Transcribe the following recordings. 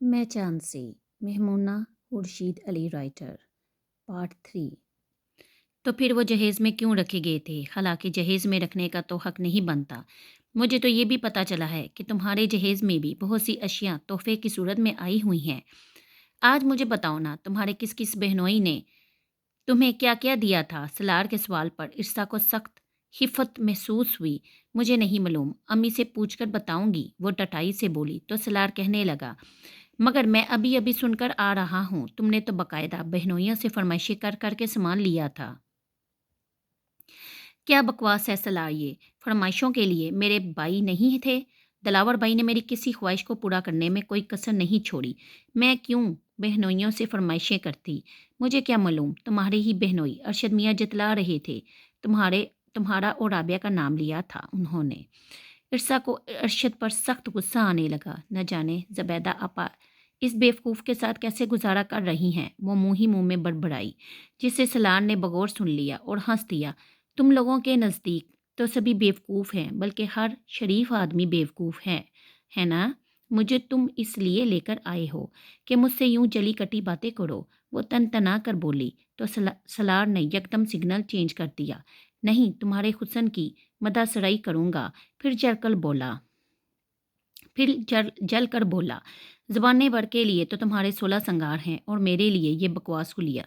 میں چاند سے مہمونہ خورشید علی رائٹر پارٹ 3۔ تو پھر وہ جہیز میں کیوں رکھے گئے تھے؟ حالانکہ جہیز میں رکھنے کا تو حق نہیں بنتا۔ مجھے تو یہ بھی پتہ چلا ہے کہ تمہارے جہیز میں بھی بہت سی اشیاء تحفے کی صورت میں آئی ہوئی ہیں۔ آج مجھے بتاؤ نا، تمہارے کس کس بہنوئی نے تمہیں کیا کیا دیا تھا؟ سلار کے سوال پر ارسا کو سخت خفت محسوس ہوئی۔ مجھے نہیں معلوم، امی سے پوچھ کر بتاؤں گی، وہ ٹٹائی سے بولی۔ تو سلار کہنے لگا، مگر میں ابھی ابھی سن کر آ رہا ہوں، تم نے تو باقاعدہ بہنوئیوں سے فرمائشیں کر کر کے سامان لیا تھا۔ کیا بکواس ہے سلار یہ؟ فرمائشوں کے لیے میرے بھائی نہیں تھے؟ دلاور بھائی نے میری کسی خواہش کو پورا کرنے میں کوئی کسر نہیں چھوڑی۔ میں کیوں بہنوئیوں سے فرمائشیں کرتی؟ مجھے کیا معلوم؟ تمہارے ہی بہنوئی ارشد میاں جتلا رہے تھے، تمہارا اور رابعہ کا نام لیا تھا انہوں نے۔ ارسا کو ارشد پر سخت غصہ آنے لگا۔ نہ جانے زبیدہ آپا اس بیوقوف کے ساتھ کیسے گزارا کر رہی ہیں۔ وہ منہ ہی منہ میں بڑبڑائی، جسے سلار نے بغور سن لیا اور ہنس دیا۔ تم لوگوں کے نزدیک تو سبھی بیوقوف ہیں، بلکہ ہر شریف آدمی بیوقوف ہے نا؟ مجھے تم اس لیے لے کر آئے ہو کہ مجھ سے یوں جلی کٹی باتیں کرو، وہ تن تنا کر بولی۔ تو سلار نے یکدم سگنل چینج کر دیا۔ نہیں، تمہارے حسن کی مدح سرائی کروں گا۔ پھر جل کر بولا، زبانیں بر کے لیے تو تمہارے 16 سنگار ہیں اور میرے لیے یہ بکواس حلیہ۔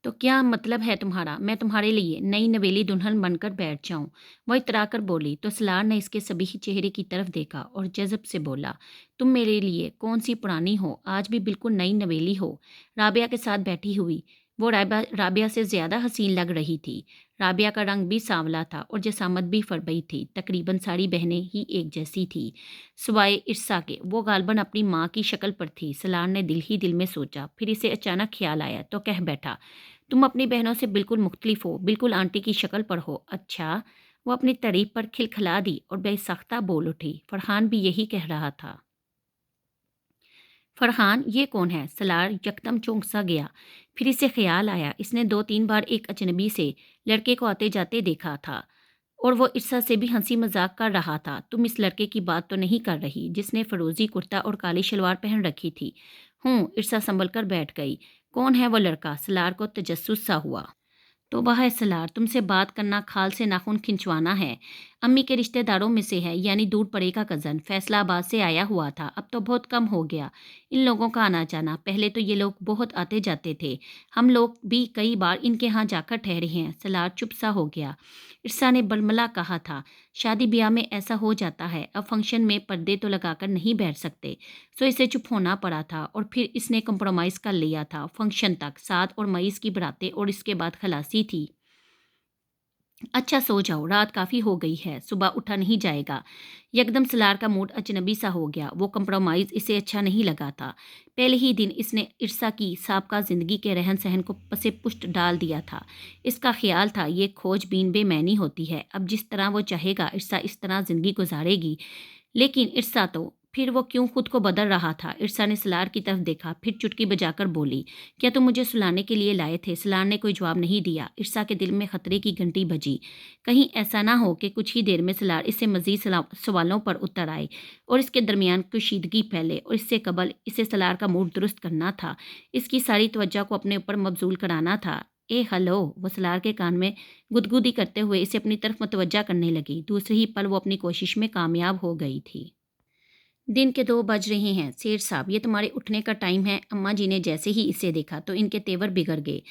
تو کیا مطلب ہے تمہارا؟ میں تمہارے لیے نئی نویلی دلہن بن کر بیٹھ جاؤں؟ وہ اترا کر بولی۔ تو سلار نے اس کے صبیح چہرے کی طرف دیکھا اور جذب سے بولا، تم میرے لیے کون سی پرانی ہو، آج بھی بالکل نئی نویلی ہو۔ رابعہ کے ساتھ بیٹھی ہوئی وہ رابعہ سے زیادہ حسین لگ رہی تھی۔ رابعہ کا رنگ بھی سانولا تھا اور جسامت بھی فربئی تھی۔ تقریباً ساری بہنیں ہی ایک جیسی تھی سوائے ارسا کے، وہ غالباً اپنی ماں کی شکل پر تھی۔ سلار نے دل ہی دل میں سوچا، پھر اسے اچانک خیال آیا تو کہہ بیٹھا، تم اپنی بہنوں سے بالکل مختلف ہو، بالکل آنٹی کی شکل پر ہو۔ اچھا؟ وہ اپنی تعریف پر کھلکھلا دی اور بے ساختہ بول اٹھی، فرحان بھی یہی کہہ رہا تھا۔ فرحان؟ یہ کون ہے؟ سلار یکدم چونک سا گیا۔ پھر اسے خیال آیا، اس نے 2-3 بار ایک اجنبی سے لڑکے کو آتے جاتے دیکھا تھا اور وہ ارسا سے بھی ہنسی مذاق کر رہا تھا۔ تم اس لڑکے کی بات تو نہیں کر رہی جس نے فروزی کرتا اور کالی شلوار پہن رکھی تھی؟ ہوں۔ ارسا سنبھل کر بیٹھ گئی۔ کون ہے وہ لڑکا؟ سلار کو تجسس سا ہوا۔ توبہ ہے سلار، تم سے بات کرنا کھال سے ناخن کھنچوانا ہے۔ امی کے رشتہ داروں میں سے ہے، یعنی دور پڑے کا کزن، فیصلہ آباد سے آیا ہوا تھا۔ اب تو بہت کم ہو گیا ان لوگوں کا آنا جانا، پہلے تو یہ لوگ بہت آتے جاتے تھے، ہم لوگ بھی کئی بار ان کے ہاں جا کر ٹھہرے ہیں۔ سلار چپ سا ہو گیا۔ ارسا نے بلملا کہا تھا، شادی بیاہ میں ایسا ہو جاتا ہے، اب فنکشن میں پردے تو لگا کر نہیں بیٹھ سکتے، سو اسے چپ ہونا پڑا تھا اور پھر اس نے کمپرومائز کر لیا تھا۔ فنکشن تک 7 اور مئی کی براتیں اور اس کے بعد خلاصی تھی۔ اچھا سو جاؤ، رات کافی ہو گئی ہے، صبح اٹھا نہیں جائے گا۔ یکدم سلار کا موڈ اجنبی سا ہو گیا۔ وہ کمپرومائز اسے اچھا نہیں لگا تھا۔ پہلے ہی دن اس نے ارسا کی سابقہ زندگی کے رہن سہن کو پس پشت ڈال دیا تھا۔ اس کا خیال تھا یہ کھوج بین بے معنی ہوتی ہے، اب جس طرح وہ چاہے گا ارسا اس طرح زندگی گزارے گی۔ لیکن ارسا تو پھر وہ کیوں خود کو بدل رہا تھا؟ ارسا نے سلار کی طرف دیکھا، پھر چٹکی بجا کر بولی، کیا تم مجھے سلانے کے لیے لائے تھے؟ سلار نے کوئی جواب نہیں دیا۔ ارسا کے دل میں خطرے کی گھنٹی بجی، کہیں ایسا نہ ہو کہ کچھ ہی دیر میں سلار اس سے مزید سوالوں پر اتر آئے اور اس کے درمیان کشیدگی پھیلے، اور اس سے قبل اسے سلار کا موڈ درست کرنا تھا، اس کی ساری توجہ کو اپنے اوپر مبذول کرانا تھا۔ اے ہلو! وہ سلار کے کان میں گدگدی کرتے ہوئے اسے اپنی طرف متوجہ کرنے لگی۔ دوسرے ہی پل وہ اپنی کوشش میں کامیاب ہو گئی تھی۔ دن کے 2 بج رہے ہیں سیٹھ صاحب، یہ تمہارے اٹھنے کا ٹائم ہے۔ اماں جی نے جیسے ہی اسے دیکھا تو ان کے تیور بگڑ گئے۔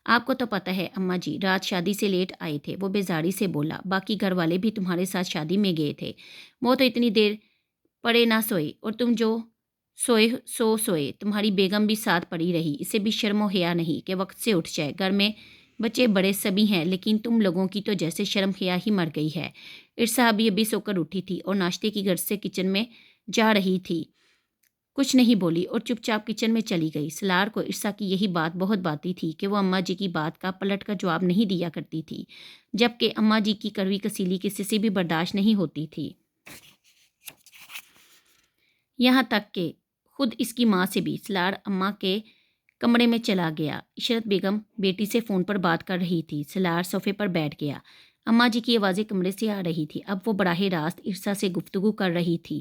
آپ کو تو پتہ ہے اماں جی، رات شادی سے لیٹ آئے تھے، وہ بیزاری سے بولا۔ باقی گھر والے بھی تمہارے ساتھ شادی میں گئے تھے، وہ تو اتنی دیر پڑے نہ سوئے، اور تم جو سوئے، تمہاری بیگم بھی ساتھ پڑی رہی۔ اسے بھی شرم و حیا نہیں کہ وقت سے اٹھ جائے، گھر میں بچے بڑے سبھی ہیں، لیکن تم لوگوں کی تو جیسے شرم حیا ہی مر گئی ہے۔ ارسا ابھی سو کر اٹھی تھی اور ناشتے کی غرض سے کچن میں جا رہی تھی، کچھ نہیں بولی اور چپ چاپ کچن میں چلی گئی۔ سلار کو ارسا کی یہی بات بہت باتی تھی کہ وہ اماں جی کی بات کا پلٹ کا جواب نہیں دیا کرتی تھی، جبکہ اماں جی کی کڑوی کسیلی کسی سے بھی برداشت نہیں ہوتی تھی، یہاں تک کہ خود اس کی ماں سے بھی۔ سلار اماں کے کمرے میں چلا گیا۔ عشرت بیگم بیٹی سے فون پر بات کر رہی تھی۔ سلار صوفے پر بیٹھ گیا۔ اماں جی کی آوازیں کمرے سے آ رہی تھی۔ اب وہ براہ راست ارسا سے گفتگو کر رہی تھی۔